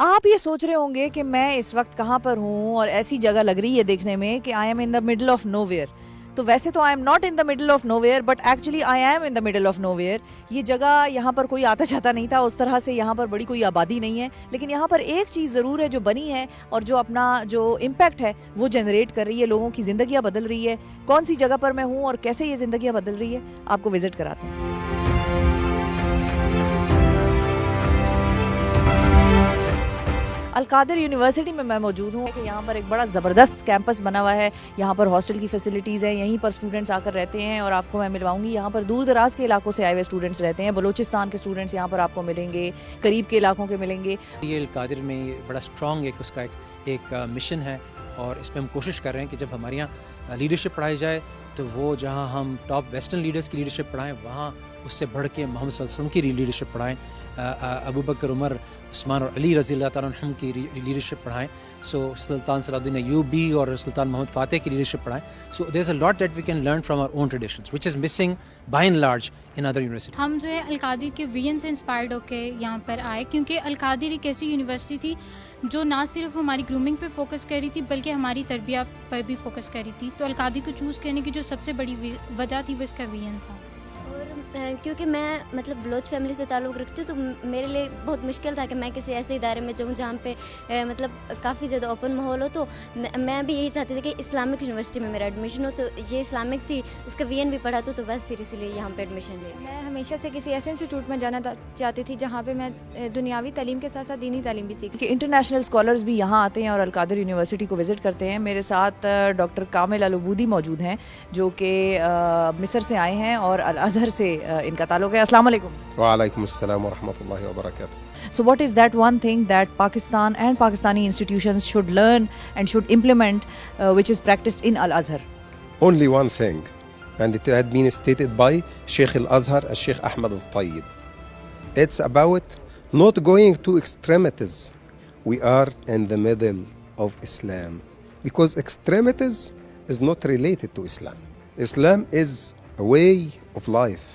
آپ یہ سوچ رہے ہوں گے کہ میں اس وقت کہاں پر ہوں اور ایسی جگہ لگ رہی ہے دیکھنے میں کہ I am in the middle of nowhere. تو ویسے تو I am not in the middle of nowhere but actually I am in the middle of nowhere. یہ جگہ یہاں پر کوئی آتا جاتا نہیں تھا اس طرح سے, یہاں پر بڑی کوئی آبادی نہیں ہے, لیکن یہاں پر ایک چیز ضرور ہے جو بنی ہے اور جو اپنا جو امپیکٹ ہے وہ جنریٹ کر رہی ہے, لوگوں کی زندگیاں بدل رہی ہے. کون سی جگہ پر میں ہوں اور کیسے یہ زندگیاں بدل رہی ہے آپ کو وزٹ کراتے ہیں. القادر یونیورسٹی میں موجود ہوں کہ یہاں پر ایک بڑا زبردست کیمپس بنا ہوا ہے. یہاں پر ہاسٹل کی فیسلٹیز ہیں, یہیں پر اسٹوڈنٹس آ کر رہتے ہیں اور آپ کو میں ملواؤں گی. یہاں پر دور دراز کے علاقوں سے آئے ہوئے اسٹوڈنٹس رہتے ہیں, بلوچستان کے اسٹوڈنٹس یہاں پر آپ کو ملیں گے, قریب کے علاقوں کے ملیں گے. یہ القادر میں بڑا اسٹرانگ اس کا ایک مشن ہے اور اس میں ہم کوشش کر رہے ہیں کہ جب ہمارے یہاں لیڈرشپ پڑھائی جائے تو وہ جہاں ہم ٹاپ ویسٹرن لیڈرز کی لیڈرشپ پڑھائیں وہاں اس سے بڑھ کے محمد صلی اللہ علیہ وسلم کی لیڈرشپ پڑھائیں, ابو بکر, عمر, عثمان اور علی رضی اللہ تعالیٰ عنہم کی لیڈرشپ پڑھائیں. سو سلطان صلاح الدین ایوبی اور سلطان محمد فاتح کی لیڈرشپ پڑھائیں. So there is a lot that we can learn from our own traditions which is missing by and large in other university. ہم جو ہے القادر کے ویژن سے انسپائرڈ ہو کے یہاں پر آئے, کیونکہ القادر ایک ایسی یونیورسٹی تھی جو نہ صرف ہماری گرومنگ پہ فوکس کر رہی تھی بلکہ ہماری تربیت پر بھی فوکس کر رہی تھی. تو القادر کو چوز کرنے کی جو سب سے بڑی وجہ تھی وہ اس کا ویژن تھا. کیونکہ میں بلوچ فیملی سے تعلق رکھتی ہوں تو میرے لیے بہت مشکل تھا کہ میں کسی ایسے ادارے میں جاؤں جہاں پہ کافی زیادہ اوپن ماحول ہو. تو میں بھی یہی چاہتی تھی کہ اسلامک یونیورسٹی میں میرا ایڈمیشن ہو, تو یہ اسلامک تھی, اس کا وی این بھی پڑھا تو بس پھر اسی لیے یہاں پہ ایڈمیشن لے. میں ہمیشہ سے کسی ایسے انسٹیٹیوٹ میں جانا چاہتی تھی جہاں پہ میں دنیاوی تعلیم کے ساتھ ساتھ دینی تعلیم بھی سیکھ. کہ انٹرنیشنل اسکالرز بھی یہاں آتے ہیں اور القادر یونیورسٹی کو وزٹ کرتے ہیں. میرے ساتھ ڈاکٹر کامل العبودی موجود ہیں جو کہ مصر سے آئے ہیں اور الازہر سے ان کا تعلق ہے. السلام علیکم. وعلیکم السلام ورحمۃ اللہ وبرکاتہ. So what is that one thing that Pakistan and Pakistani institutions should learn and should implement which is practiced in Al-Azhar? Only one thing, and it had been stated by Sheikh Al-Azhar, Sheikh Ahmad Al-Tayyib. It's about not going to extremities. We are in the middle of Islam because extremities is not related to Islam. Islam is a way of life.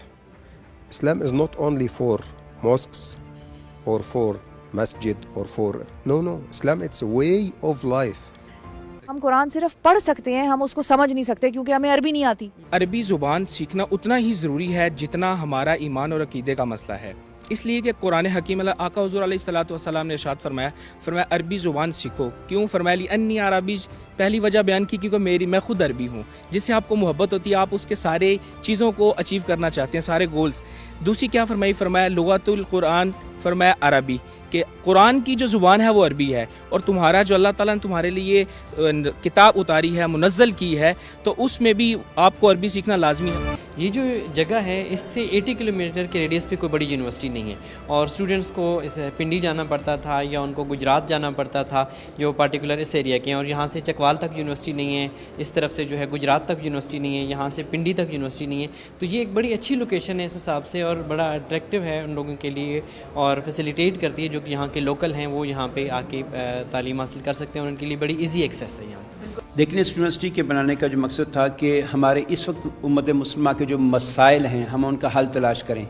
Islam is not only for mosques or for masjid or for no Islam it's a way of life. ہم قرآن صرف پڑھ سکتے ہیں, ہم اس کو سمجھ نہیں سکتے کیونکہ ہمیں عربی نہیں آتی. عربی زبان سیکھنا اتنا ہی ضروری ہے جتنا ہمارا ایمان اور عقیدے کا مسئلہ ہے. اس لیے کہ قرآن حکیم آقا حضور علیہ الصلوۃ والسلام نے ارشاد فرمایا عربی زبان سیکھو. کیوں فرمایا لی انی عربی, پہلی وجہ بیان کی کیونکہ میں خود عربی ہوں, جس سے آپ کو محبت ہوتی ہے, آپ اس کے سارے چیزوں کو اچیو کرنا چاہتے ہیں, سارے گولز. دوسری کیا فرمایا لغت القرآن, فرمایا عربی, کہ قرآن کی جو زبان ہے وہ عربی ہے اور تمہارا جو اللہ تعالیٰ نے تمہارے لیے کتاب اتاری ہے, منزل کی ہے, تو اس میں بھی آپ کو عربی سیکھنا لازمی ہے. یہ جو جگہ ہے اس سے 80 کلومیٹر کے ریڈیس پہ کوئی بڑی یونیورسٹی نہیں ہے اور اسٹوڈنٹس کو پنڈی جانا پڑتا تھا یا ان کو گجرات جانا پڑتا تھا جو پارٹیکولر اس ایریا کے ہیں, اور یہاں سے چکوال تک یونیورسٹی نہیں ہے, اس طرف سے جو ہے گجرات تک یونیورسٹی نہیں ہے, یہاں سے پنڈی تک یونیورسٹی نہیں ہے. تو یہ ایک بڑی اچھی لوکیشن ہے اس حساب سے اور بڑا اٹریکٹیو ہے ان لوگوں کے لیے اور فیسیلیٹیٹ کرتی ہے جو کہ یہاں کے لوکل ہیں وہ یہاں پہ آ کے تعلیم حاصل کر سکتے ہیں اور ان کے لیے بڑی ایزی ایکسیس ہے یہاں. لیکن اس یونیورسٹی کے بنانے کا جو مقصد تھا کہ ہمارے اس وقت امت مسلمہ کے جو مسائل ہیں ہم ان کا حل تلاش کریں.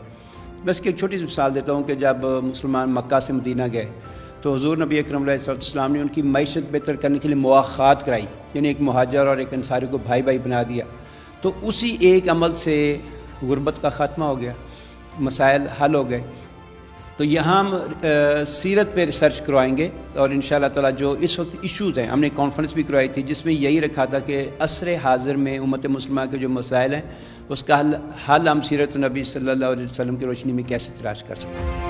بس کہ ایک چھوٹی سی مثال دیتا ہوں کہ جب مسلمان مکہ سے مدینہ گئے تو حضور نبی اکرم علیہ السلام نے ان کی معیشت بہتر کرنے کے لیے مواخات کرائی, یعنی ایک مہاجر اور ایک انصاری کو بھائی بھائی بنا دیا. تو اسی ایک عمل سے غربت کا خاتمہ ہو گیا, مسائل حل ہو گئے. تو یہاں ہم سیرت پہ ریسرچ کروائیں گے اور انشاءاللہ تعالیٰ جو اس وقت ایشوز ہیں, ہم نے کانفرنس بھی کروائی تھی جس میں یہی رکھا تھا کہ عصر حاضر میں امت مسلمہ کے جو مسائل ہیں اس کا حل ہم سیرت النبی صلی اللہ علیہ وسلم کی روشنی میں کیسے تلاش کر سکتے ہیں.